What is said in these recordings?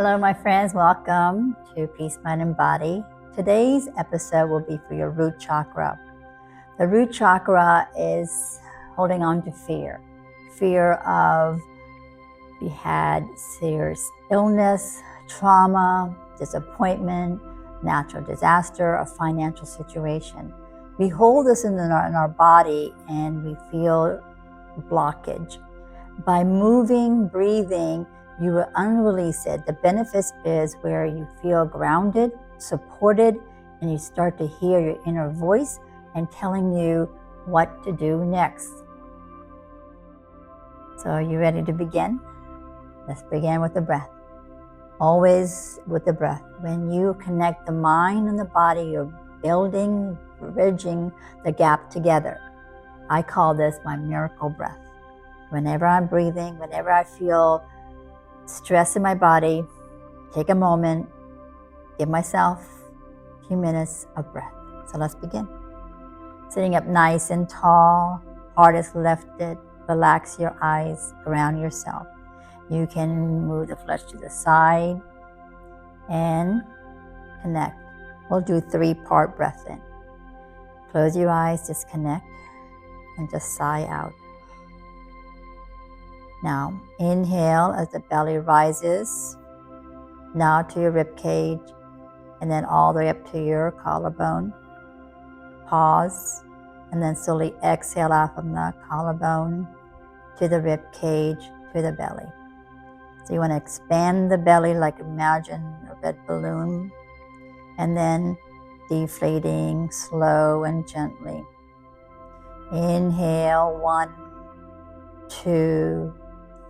Hello, my friends. Welcome to Peace, Mind, and Body. Today's episode will be for your root chakra. The root chakra is holding on to fear. Fear of you had serious illness, trauma, disappointment, natural disaster, a financial situation. We hold this in our body and we feel blockage. By moving, breathing, you will unrelease it. The benefits is where you feel grounded, supported, and you start to hear your inner voice and telling you what to do next. So are you ready to begin? Let's begin with the breath. Always with the breath. When you connect the mind and the body, you're building, bridging the gap together. I call this my miracle breath. Whenever I'm breathing, whenever I feel stress in my body, take a moment, give myself a few minutes of breath. So let's begin. Sitting up nice and tall, heart is lifted, relax your eyes, ground yourself. You can move the flesh to the side and connect. We'll do 3-part breath in. Close your eyes, just connect, and just sigh out. Now, inhale as the belly rises, now to your rib cage, and then all the way up to your collarbone. Pause, and then slowly exhale out from the collarbone to the rib cage, to the belly. So you want to expand the belly like imagine a red balloon, and then deflating slow and gently. Inhale, 1, 2,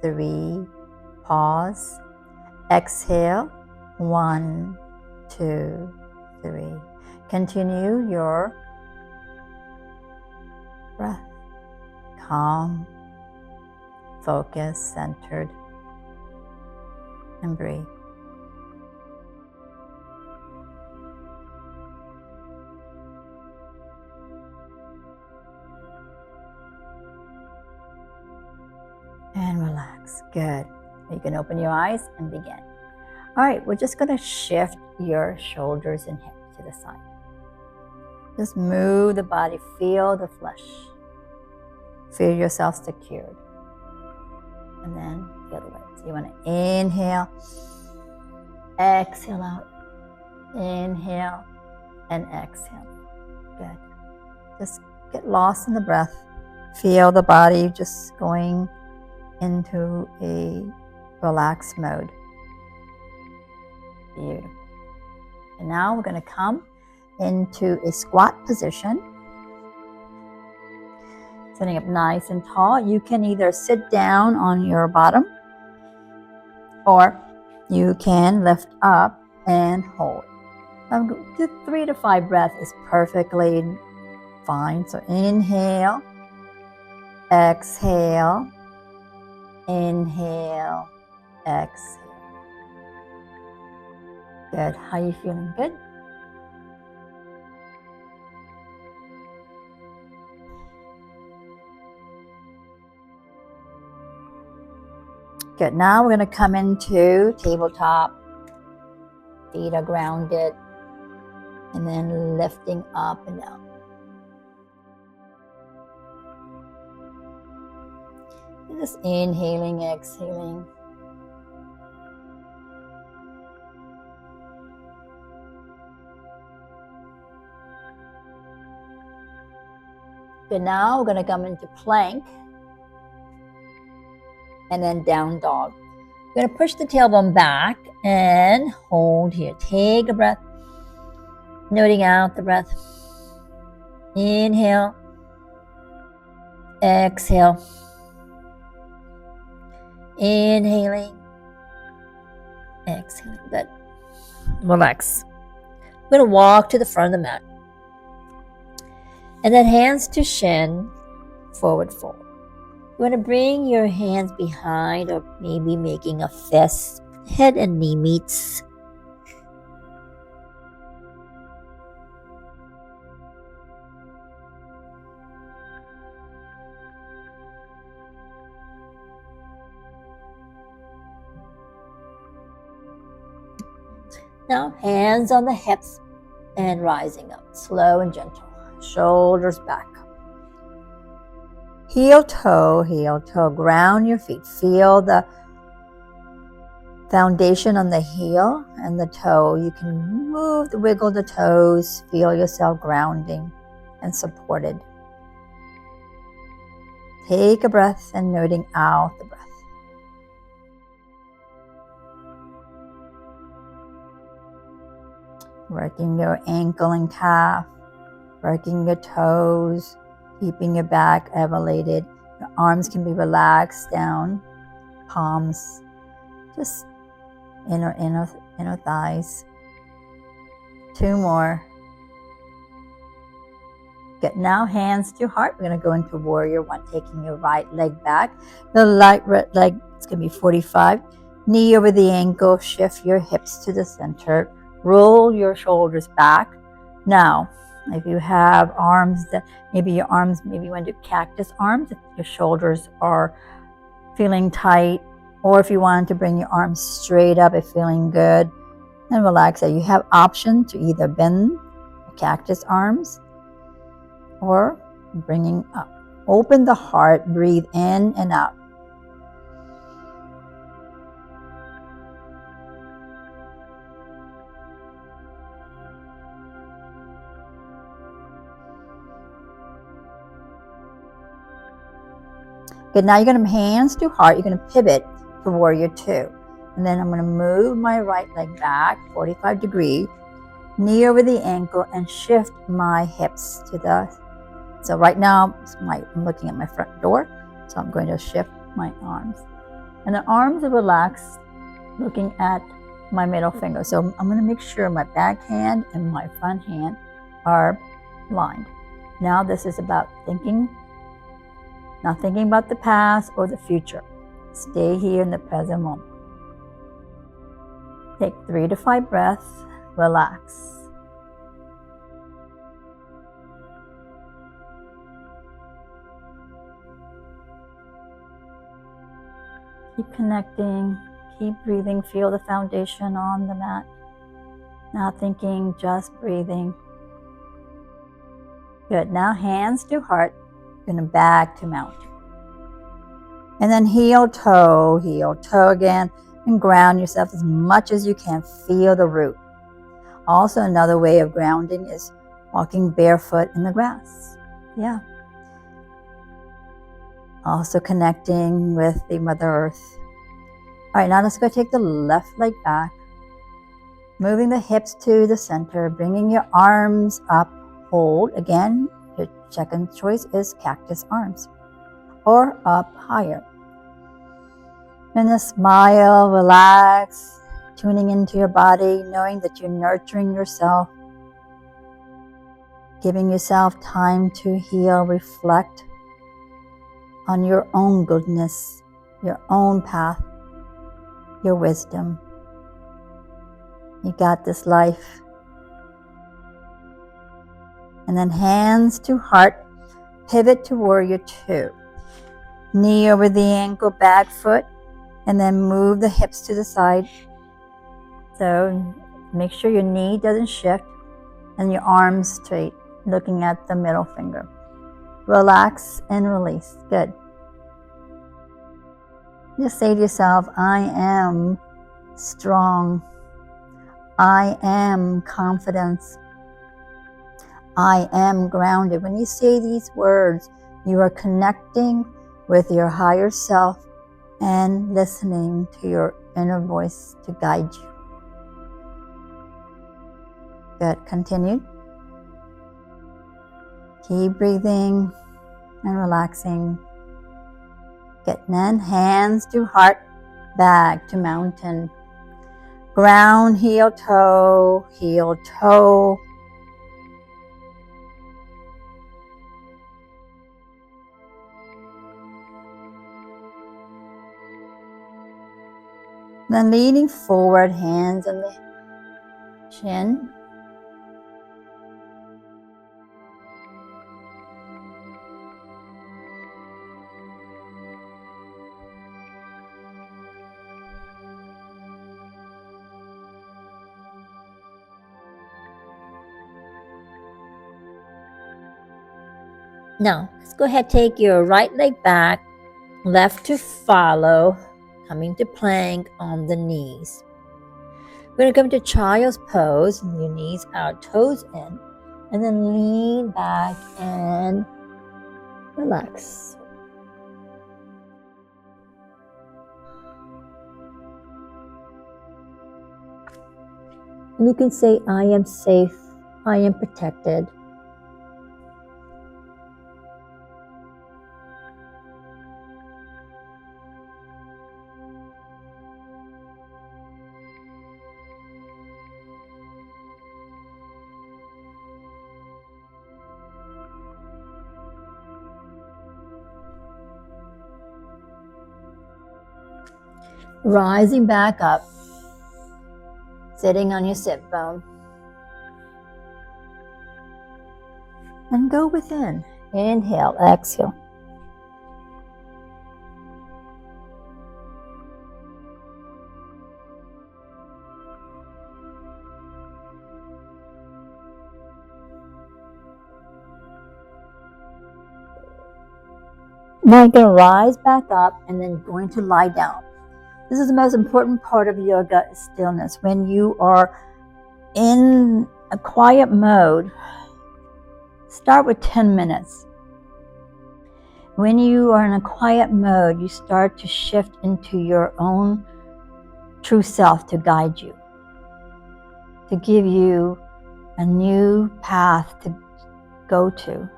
3, pause. Exhale, 1, 2, 3. Continue your breath. Calm, focused, centered, and breathe. And relax. Good. You can open your eyes and begin. All right, we're just going to shift your shoulders and hips to the side. Just move the body, feel the flesh. Feel yourself secured. And then the other way. So you want to inhale, exhale out, inhale, and exhale. Good. Just get lost in the breath. Feel the body just going into a relaxed mode. Beautiful. And now we're going to come into a squat position. Sitting up nice and tall. You can either sit down on your bottom or you can lift up and hold. 3 to 5 breaths is perfectly fine. So inhale, exhale, inhale, exhale. Good. How are you feeling? Good? Good. Now we're going to come into tabletop. Feet are grounded. And then lifting up and down. And just inhaling, exhaling. Good. Now we're going to come into plank. And then down dog. We're going to push the tailbone back and hold here. Take a breath. Noting out the breath. Inhale. Exhale. Inhaling. Exhaling. Good. Relax. We're going to walk to the front of the mat. And then hands to shin. Forward fold. You want to bring your hands behind or maybe making a fist. Head and knee meets. Now, hands on the hips and rising up, slow and gentle. Shoulders back. Heel toe, ground your feet. Feel the foundation on the heel and the toe. You can wiggle the toes, feel yourself grounding and supported. Take a breath and noting out the breath. Working your ankle and calf, working your toes, keeping your back elevated. Your arms can be relaxed down, palms, just inner thighs. 2 more. Good. Now hands to heart. We're going to go into warrior 1, taking your right leg back. The right leg is going to be 45. Knee over the ankle. Shift your hips to the center. Roll your shoulders back. Now, if you have arms that maybe you want to do cactus arms, if your shoulders are feeling tight, or if you want to bring your arms straight up and feeling good, and relax. So you have option to either bend cactus arms or bringing up. Open the heart, breathe in and out. Good, now you're going to hands to heart. You're going to pivot to warrior 2. And then I'm going to move my right leg back 45 degrees, knee over the ankle, and shift my hips to the. So right now, I'm looking at my front door. So I'm going to shift my arms. And the arms are relaxed, looking at my middle finger. So I'm going to make sure my back hand and my front hand are lined. Now this is about not thinking about the past or the future. Stay here in the present moment. Take 3 to 5 breaths. Relax. Keep connecting. Keep breathing. Feel the foundation on the mat. Not thinking, just breathing. Good. Now hands to heart. Going to back to mountain. And then heel toe again, and ground yourself as much as you can. Feel the root. Also, another way of grounding is walking barefoot in the grass. Yeah. Also connecting with the Mother Earth. All right, now let's go take the left leg back. Moving the hips to the center, bringing your arms up. Hold. Again, your second choice is cactus arms or up higher. And a smile, relax, tuning into your body, knowing that you're nurturing yourself, giving yourself time to heal, reflect on your own goodness, your own path, your wisdom. You got this life. And then hands to heart, pivot to warrior 2. Knee over the ankle, back foot, and then move the hips to the side. So make sure your knee doesn't shift and your arms straight, looking at the middle finger. Relax and release. Good. Just say to yourself, I am strong. I am confidence. I am grounded. When you say these words, you are connecting with your higher self and listening to your inner voice to guide you. Good. Continue. Keep breathing and relaxing. Good. Then hands to heart, back to mountain. Ground, heel toe, heel toe. Then leaning forward, hands on the chin. Now, let's go ahead, take your right leg back, left to follow, coming to plank on the knees. We're going to come to child's pose, and your knees out, toes in, and then lean back and relax. And you can say, I am safe, I am protected. Rising back up, sitting on your sit bone. And go within. Inhale, exhale. Now you're going to rise back up and then going to lie down. This is the most important part of yoga, is stillness. When you are in a quiet mode, start with 10 minutes. When you are in a quiet mode, you start to shift into your own true self to guide you, to give you a new path to go to.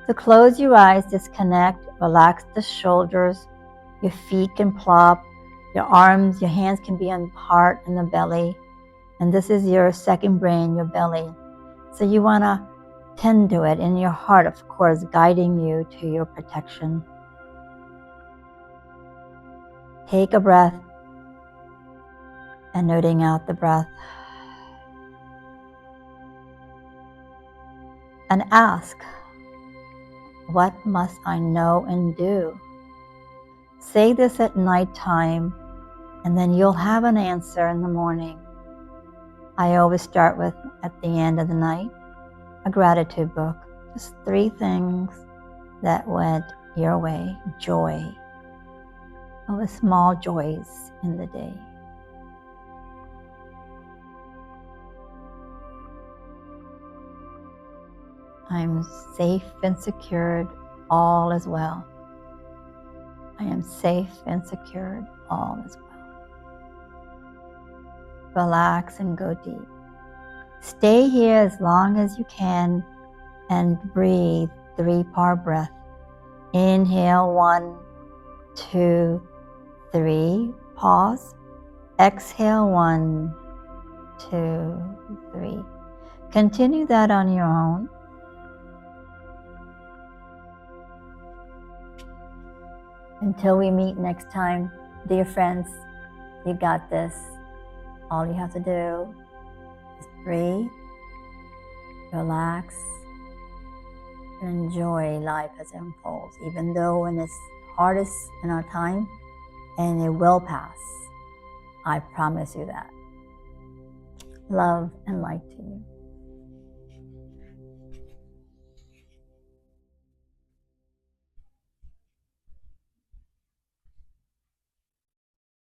So close your eyes, disconnect, relax the shoulders, your feet can plop, your arms, your hands can be on the heart and the belly. And this is your second brain, your belly. So you want to tend to it in your heart, of course, guiding you to your protection. Take a breath and noting out the breath. And ask, what must I know and do? Say this at nighttime, and then you'll have an answer in the morning. I always start with, at the end of the night, a gratitude book. Just 3 things that went your way. Joy. All the small joys in the day. I'm safe and secured. All is well. I am safe and secured. All is well. Relax and go deep. Stay here as long as you can and breathe 3-part breath. Inhale, 1, 2, 3. Pause. Exhale, 1, 2, 3. Continue that on your own. Until we meet next time, dear friends, you got this. All you have to do is breathe, relax, and enjoy life as it unfolds, even though when it's hardest in our time, and it will pass. I promise you that. Love and light to you.